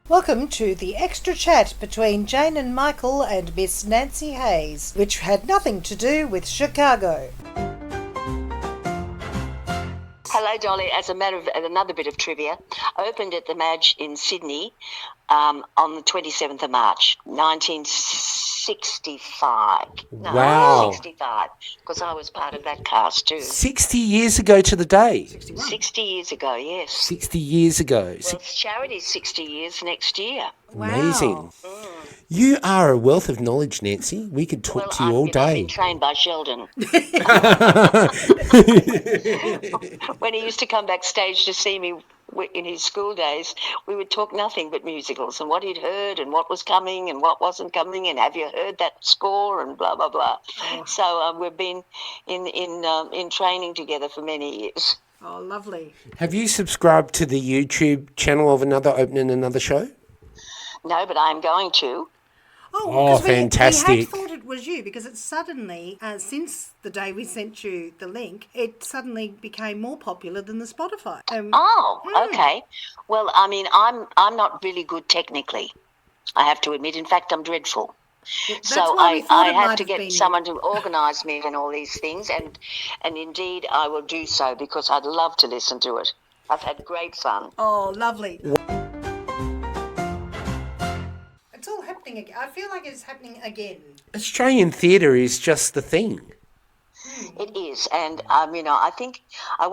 Welcome to the extra chat between Jane and Michael and Miss Nancye Hayes, which had nothing to do with Chicago. Hello, Dolly. As a matter of another bit of trivia, I opened at the Madge in Sydney on the 27th of March, 1965. No, Wow. 65, because I was part of that cast too. 60 years ago to the day. 60 years ago, yes. 60 years ago. Well, it's charity's 60 years next year. Amazing. Wow. You are a wealth of knowledge, Nancy. We could talk to you all day. I've been trained by Sheldon. When he used to come backstage to see me in his school days, we would talk nothing but musicals and what he'd heard and what was coming and what wasn't coming and have you heard that score and blah, blah, blah. Oh. So we've been in training together for many years. Oh, lovely. Have you subscribed to the YouTube channel of Opening Another Show? No, but I'm going to. Oh, fantastic. We had thought it was you because it suddenly, since the day we sent you the link, it suddenly became more popular than the Spotify. Okay. Well, I mean, I'm not really good technically, I have to admit. In fact, I'm dreadful. So I have to get someone to organise me and all these things, and indeed I will do so because I'd love to listen to it. I've had great fun. Oh, lovely. It's all happening again. I feel like it's happening again. Australian theatre is just the thing. It is, and I think I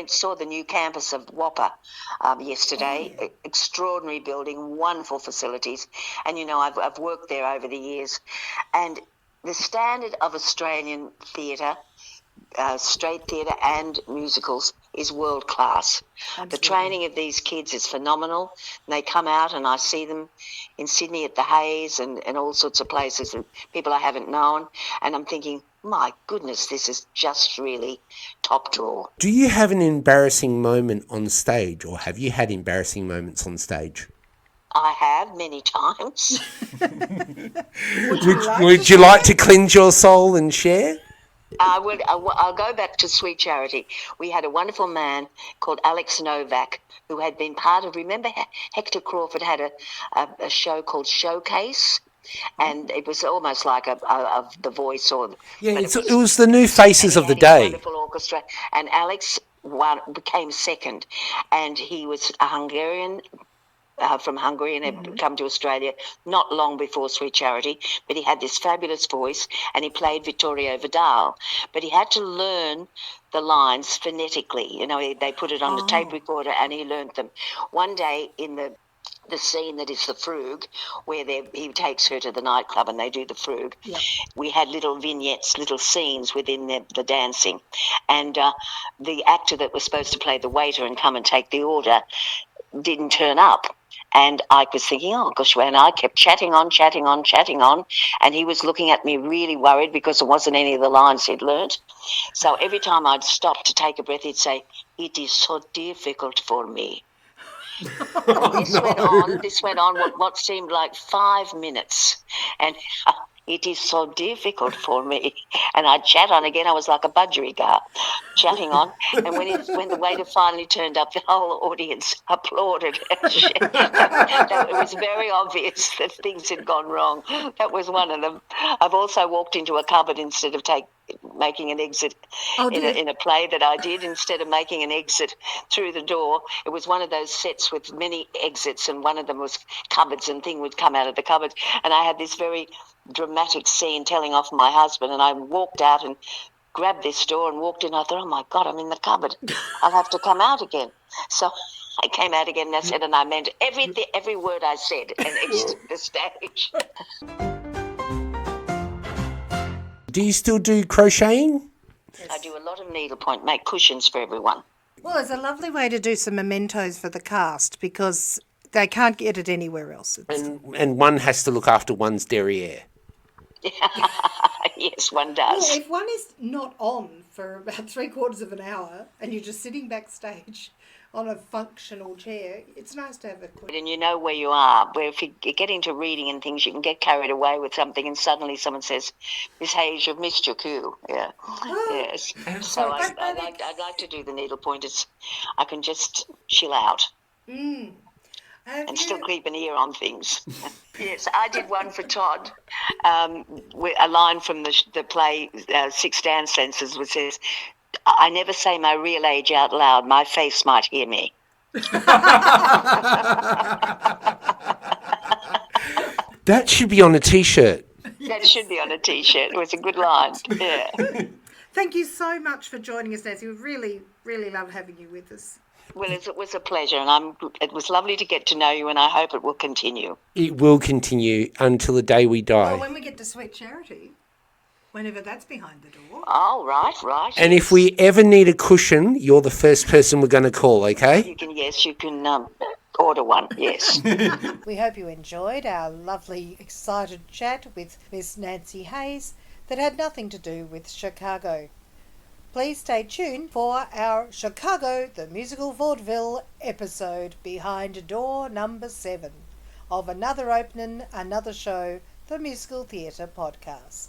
saw the new campus of Whopper yesterday. Oh. Extraordinary building, wonderful facilities, and I've worked there over the years, and the standard of Australian theatre, straight theatre and musicals, is world class. Absolutely. The training of these kids is phenomenal. And they come out and I see them in Sydney at the Hayes and all sorts of places and people I haven't known, and I'm thinking, my goodness, this is just really top draw. Do you have an embarrassing moment on stage, or have you had embarrassing moments on stage? I have many times. Would you like to cleanse your soul and share? I'll go back to Sweet Charity. We had a wonderful man called Alex Novak who had been part of, remember Hector Crawford had a show called Showcase? And it was almost like of The Voice, it was the new faces of the day. Wonderful orchestra, and Alex became second, and he was a Hungarian. From Hungary and had come to Australia not long before Sweet Charity, but he had this fabulous voice and he played Vittorio Vidal, but he had to learn the lines phonetically. They put it on the tape recorder and he learned them. One day in the scene that is the Frug, where he takes her to the nightclub and they do the Frug. Yep. We had little vignettes, little scenes within the dancing, and the actor that was supposed to play the waiter and come and take the order didn't turn up. And I was thinking, oh, gosh, and I kept chatting on, and he was looking at me really worried because it wasn't any of the lines he'd learnt. So every time I'd stop to take a breath, he'd say, "It is so difficult for me." This went on what seemed like 5 minutes, and it is so difficult for me. And I'd chat on again. I was like a budgerigar, chatting on. And when the waiter finally turned up, the whole audience applauded. It was very obvious that things had gone wrong. That was one of them. I've also walked into a cupboard instead of making an exit in a play that I did. Instead of making an exit through the door, it was one of those sets with many exits, and one of them was cupboards, and thing would come out of the cupboard. And I had this very dramatic scene telling off my husband, and I walked out and grabbed this door and walked in. I thought, oh my God, I'm in the cupboard. I'll have to come out again. So I came out again and I said, and I meant every word I said, and exited the stage. Do you still do crocheting? Yes. I do a lot of needlepoint, make cushions for everyone. Well, it's a lovely way to do some mementos for the cast because they can't get it anywhere else. And one has to look after one's derriere. Yes, one does. Well, if one is not on for about 3/4 of an hour and you're just sitting backstage on a functional chair, it's nice to have a quick... And you know where you are, where if you get into reading and things, you can get carried away with something and suddenly someone says, "Miss Hayes, you've missed your cue." Yeah. Yes. So I'd like to do the needlepoint. I can just chill out. and still keep an ear on things. Yes, I did one for Todd. A line from the play Six Dance Senses, which says, "I never say my real age out loud. My face might hear me." That should be on a T-shirt. That should be on a T-shirt. It was a good line. Yeah. Thank you so much for joining us, Nancye. We really, really love having you with us. Well, it was a pleasure, and it was lovely to get to know you, and I hope it will continue. It will continue until the day we die. Well, when we get to Sweet Charity, whenever that's behind the door. Oh, right. And if we ever need a cushion, you're the first person we're going to call, okay? You can order one, yes. We hope you enjoyed our lovely, excited chat with Miss Nancye Hayes that had nothing to do with Chicago. Please stay tuned for our Chicago the Musical Vaudeville episode Behind Door number 7 of Another Opening, Another Show, the Musical Theatre Podcast.